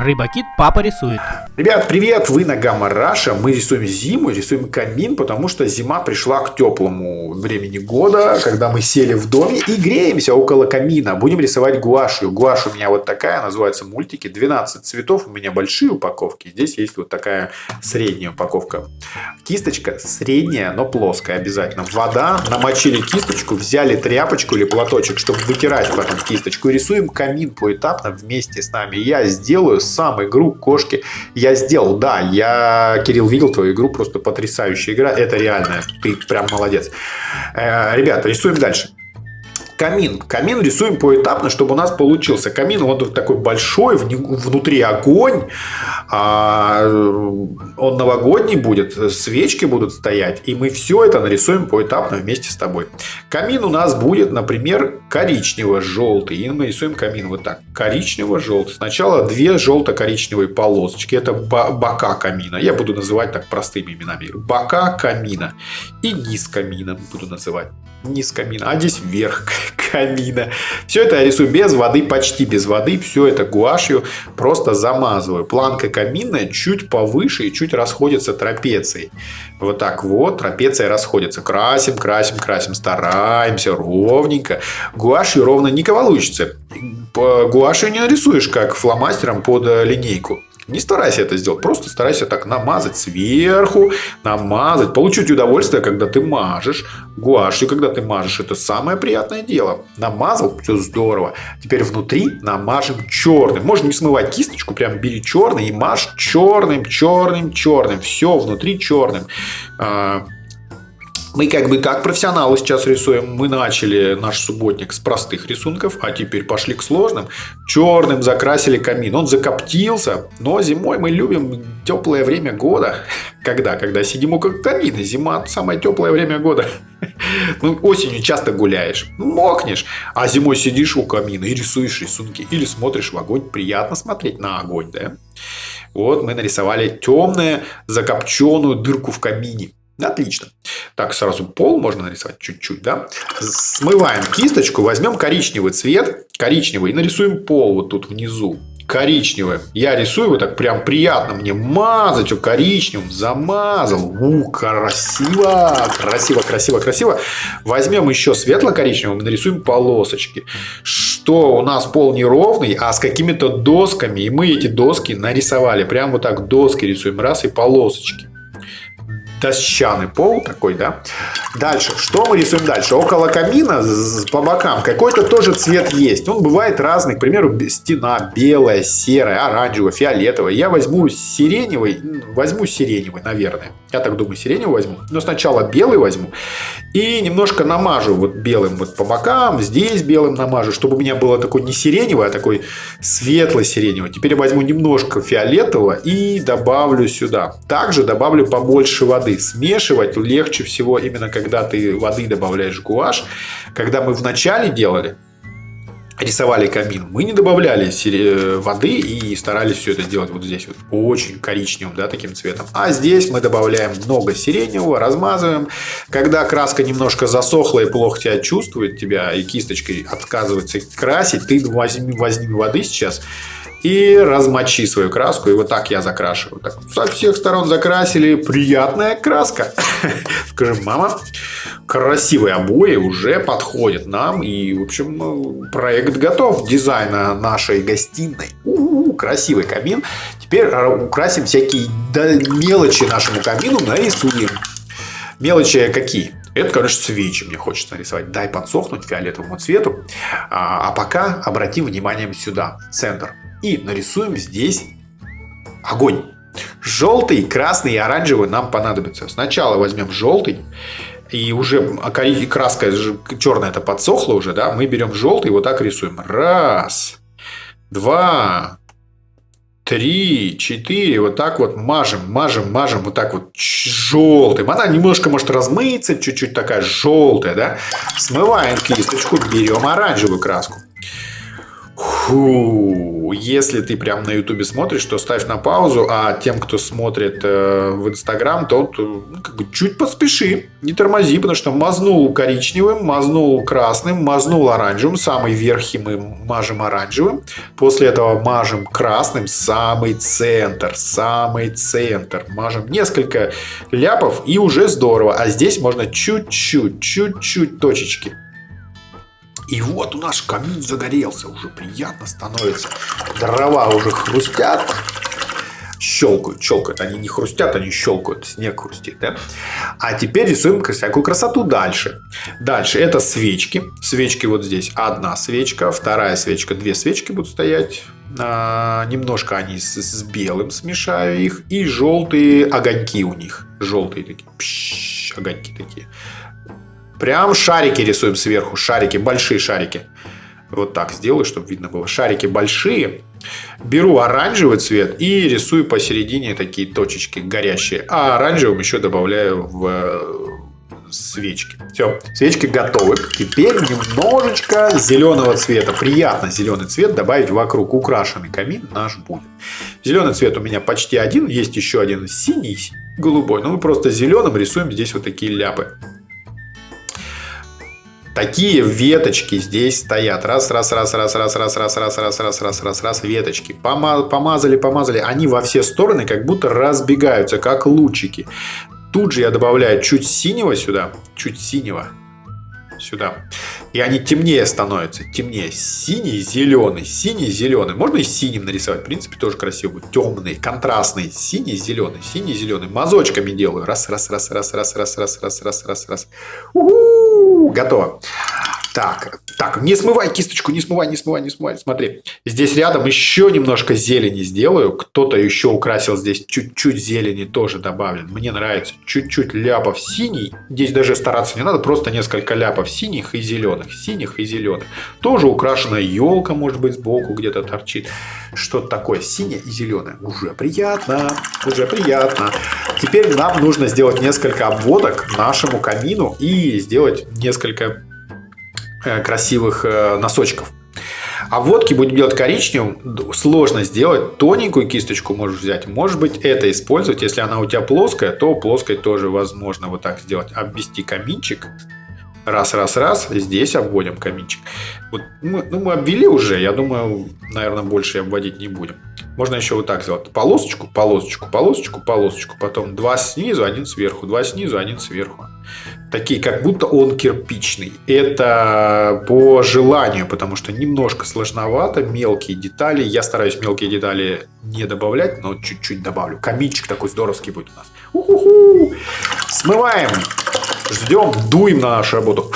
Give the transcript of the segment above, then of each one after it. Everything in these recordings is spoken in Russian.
Рыбакит папа рисует. Ребят, привет! Вы на Гамма Раша. Мы рисуем зиму, рисуем камин, потому что зима пришла к теплому времени года, когда мы сели в доме и греемся около камина. Будем рисовать гуашью. Гуашь у меня вот такая, называется мультики. 12 цветов, у меня большие упаковки. Здесь есть вот такая средняя упаковка. Кисточка средняя, но плоская обязательно. Вода, намочили кисточку, взяли тряпочку или платочек, чтобы вытирать потом кисточку. И рисуем камин поэтапно вместе с нами. Я сделаю сам игру кошки. Я сделал, да, Кирилл, видел твою игру, просто потрясающая игра, это реально, ты прям молодец. Ребята, рисуем дальше. Камин рисуем поэтапно, чтобы у нас получился камин. Он такой большой, внутри огонь. Он новогодний будет, свечки будут стоять. И мы все это нарисуем поэтапно вместе с тобой. Камин у нас будет, например, коричнево-желтый. И мы рисуем камин вот так. Коричнево-желтый. Сначала 2 желто-коричневые полосочки. Это бока камина. Я буду называть так простыми именами. Бока камина. И низ камина буду называть. Низ камина. А здесь верх камина. Все это я рисую без воды, почти без воды. Все это гуашью просто замазываю. Планка каминная чуть повыше и чуть расходится трапецией. Вот так вот трапеция расходится. Красим. Стараемся ровненько. Гуашью ровно не получится. Гуашью не нарисуешь как фломастером под линейку. Не старайся это сделать, просто старайся так намазать сверху, намазать, получить удовольствие, когда ты мажешь. Гуашью, когда ты мажешь, это самое приятное дело. Намазал, все здорово. Теперь внутри намажем черным. Можно не смывать кисточку, прям бери черный и мажь черным. Все внутри черным. Мы как профессионалы сейчас рисуем. Мы начали наш субботник с простых рисунков, а теперь пошли к сложным. Черным закрасили камин. Он закоптился, но зимой мы любим теплое время года. Когда сидим около камина. Зима – самое теплое время года. Осенью часто гуляешь, мокнешь, а зимой сидишь у камина и рисуешь рисунки. Или смотришь в огонь. Приятно смотреть на огонь, да? Вот мы нарисовали темную закопченную дырку в камине. Отлично. Так, сразу пол можно нарисовать чуть-чуть, да? Смываем кисточку, возьмем коричневый цвет, коричневый, и нарисуем пол вот тут внизу. Коричневый. Я рисую вот так, прям приятно мне мазать коричневым. Замазал. Красиво. Возьмем еще светло-коричневым и нарисуем полосочки. Что у нас пол неровный, а с какими-то досками. И мы эти доски нарисовали. Прям вот так доски рисуем. Раз и полосочки. Дощаный пол такой, да. Дальше. Что мы рисуем дальше? Около камина по бокам какой-то тоже цвет есть. Он бывает разный. К примеру, стена белая, серая, оранжевая, фиолетовая. Я возьму сиреневый, наверное. Я так думаю, сиреневый возьму. Но сначала белый возьму. И немножко намажу вот белым вот по бокам. Здесь белым намажу, чтобы у меня было такой не сиреневый, а такой светло-сиреневый. Теперь я возьму немножко фиолетового и добавлю сюда. Также добавлю побольше воды. Смешивать легче всего именно когда ты воды добавляешь в гуашь. Когда мы вначале рисовали камин, мы не добавляли воды и старались все это делать вот здесь вот очень коричневым, да, таким цветом. А здесь мы добавляем много сиреневого, размазываем. Когда краска немножко засохла и плохо тебя чувствует, и кисточкой отказывается красить, ты возьми воды сейчас и размочи свою краску. И вот так я закрашиваю. Так, со всех сторон закрасили. Приятная краска. Скажем, мама, красивые обои уже подходят нам. И, в общем, проект готов. Дизайна нашей гостиной. Красивый камин. Теперь украсим всякие мелочи нашему камину. Нарисуем. Мелочи какие? Это, конечно, свечи мне хочется нарисовать. Дай подсохнуть фиолетовому цвету. А пока обратим внимание сюда, в центр. И нарисуем здесь огонь. Желтый, красный и оранжевый нам понадобится. Сначала возьмем желтый. И уже краска черная это подсохла уже, да? Мы берем желтый и вот так рисуем. 1, 2, 3, 4. Вот так вот мажем. Вот так вот желтым. Она немножко может размыться. Чуть-чуть такая желтая, да? Смываем кисточку. Берем оранжевую краску. Фу, если ты прям на Ютубе смотришь, то ставь на паузу, а тем, кто смотрит в Инстаграм, то как бы чуть поспеши, не тормози, потому что мазнул коричневым, мазнул красным, мазнул оранжевым, самый верхний мы мажем оранжевым, после этого мажем красным, самый центр, мажем несколько ляпов и уже здорово, а здесь можно чуть-чуть точечки. И вот у нас камин загорелся, уже приятно становится. Дрова уже хрустят, щелкают. Они не хрустят, они щелкают, снег хрустит, да? А теперь рисуем всякую красоту дальше. Дальше это свечки. Свечки вот здесь одна свечка, вторая свечка, две свечки будут стоять. Немножко они с белым смешаю их. И желтые огоньки у них. Желтые такие, огоньки такие. Прям шарики рисуем сверху. Шарики, большие шарики. Вот так сделаю, чтобы видно было. Шарики большие. Беру оранжевый цвет и рисую посередине такие точечки горящие. А оранжевым еще добавляю в свечки. Все, свечки готовы. Теперь немножечко зеленого цвета. Приятно зеленый цвет добавить вокруг. Украшенный камин наш будет. Зеленый цвет у меня почти один. Есть еще один синий, голубой. Но мы просто зеленым рисуем здесь вот такие ляпы. Такие веточки здесь стоят. Раз, веточки. Помазали. Они во все стороны как будто разбегаются, как лучики. Тут же я добавляю чуть синего сюда. И они темнее становятся. Темнее. Синий, зеленый. Можно и синим нарисовать. В принципе, тоже красиво будет. Темный, контрастный. Синий, зеленый. Мазочками делаю. Раз. У-ху! Готово. Так, не смывай кисточку, не смывай. Смотри, здесь рядом еще немножко зелени сделаю. Кто-то еще украсил здесь чуть-чуть зелени тоже добавлен. Мне нравится чуть-чуть ляпов синий. Здесь даже стараться не надо, просто несколько ляпов синих и зеленых. Тоже украшенная елка, может быть, сбоку где-то торчит. Что-то такое синее и зеленое. Уже приятно. Теперь нам нужно сделать несколько обводок нашему камину и сделать несколько красивых носочков. Обводки будем делать коричневым. Сложно сделать. Тоненькую кисточку можешь взять. Может быть, это использовать. Если она у тебя плоская, то плоской тоже возможно вот так сделать. Обвести каминчик. Раз. Здесь обводим каминчик. Вот мы обвели уже. Я думаю, наверное, больше обводить не будем. Можно еще вот так сделать. Полосочку. Потом 2 снизу, 1 сверху. 2 снизу, 1 сверху. Такие, как будто он кирпичный. Это по желанию, потому что немножко сложновато. Мелкие детали. Я стараюсь мелкие детали не добавлять, но чуть-чуть добавлю. Каминчик такой здоровский будет у нас. У-ху-ху. Смываем. Ждем, дуем на нашу работу.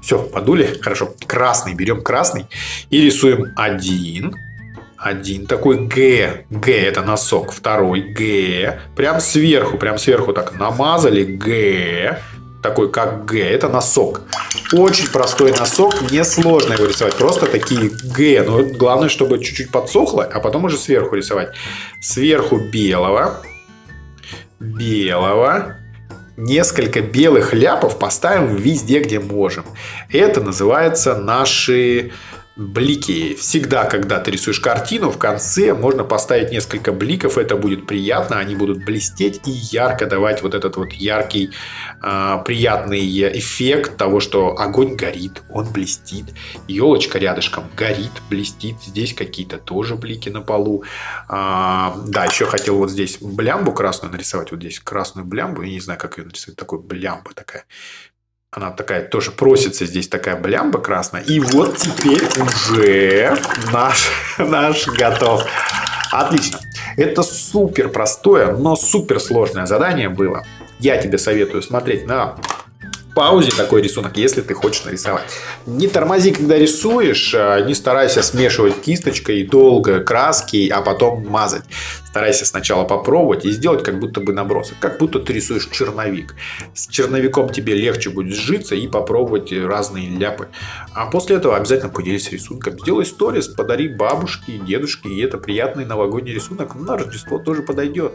Все, подули. Хорошо. Красный. Берем красный и рисуем один такой Г. Г это носок. Второй Г. Прям сверху так намазали Г. Такой как Г. Это носок. Очень простой носок. Несложно его рисовать. Просто такие Г. Но главное, чтобы чуть-чуть подсохло, а потом уже сверху рисовать. Сверху белого. Несколько белых ляпов поставим везде, где можем. Это называется наши блики. Всегда, когда ты рисуешь картину, в конце можно поставить несколько бликов. Это будет приятно. Они будут блестеть и ярко давать вот этот вот яркий, приятный эффект того, что огонь горит, он блестит. Елочка рядышком горит, блестит. Здесь какие-то тоже блики на полу. Да, еще хотел вот здесь блямбу красную нарисовать. Вот здесь красную блямбу. Я не знаю, как ее нарисовать. Такой блямба такая. Она такая тоже просится, здесь такая блямба красная. И вот теперь уже наш готов. Отлично. Это супер простое, но супер сложное задание было. Я тебе советую смотреть на паузе такой рисунок, если ты хочешь нарисовать. Не тормози, когда рисуешь, не старайся смешивать кисточкой долго краски, а потом мазать. Старайся сначала попробовать и сделать как будто бы набросок, как будто ты рисуешь черновик. С черновиком тебе легче будет сжиться и попробовать разные ляпы. А после этого обязательно поделись рисунком. Сделай сторис, подари бабушке и дедушке, и это приятный новогодний рисунок на Рождество тоже подойдет.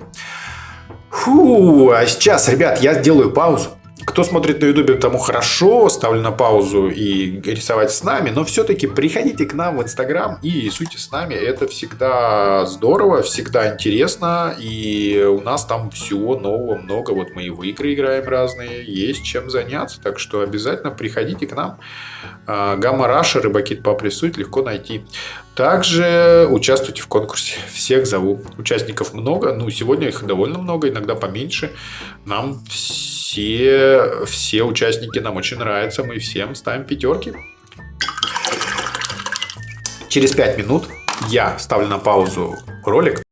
Фу, а сейчас, ребят, я сделаю паузу. Кто смотрит на Ютубе, тому хорошо, ставлю на паузу и рисовать с нами, но все-таки приходите к нам в Инстаграм и рисуйте с нами. Это всегда здорово, всегда интересно, и у нас там всего нового много. Вот мы и в игры играем разные, есть чем заняться, так что обязательно приходите к нам. Гамма Раша, Рыбакит Пап рисует, легко найти. Также участвуйте в конкурсе. Всех зову. Участников много. Ну, сегодня их довольно много, иногда поменьше. Нам все участники нам очень нравятся. Мы всем ставим 5. Через 5 минут я ставлю на паузу ролик.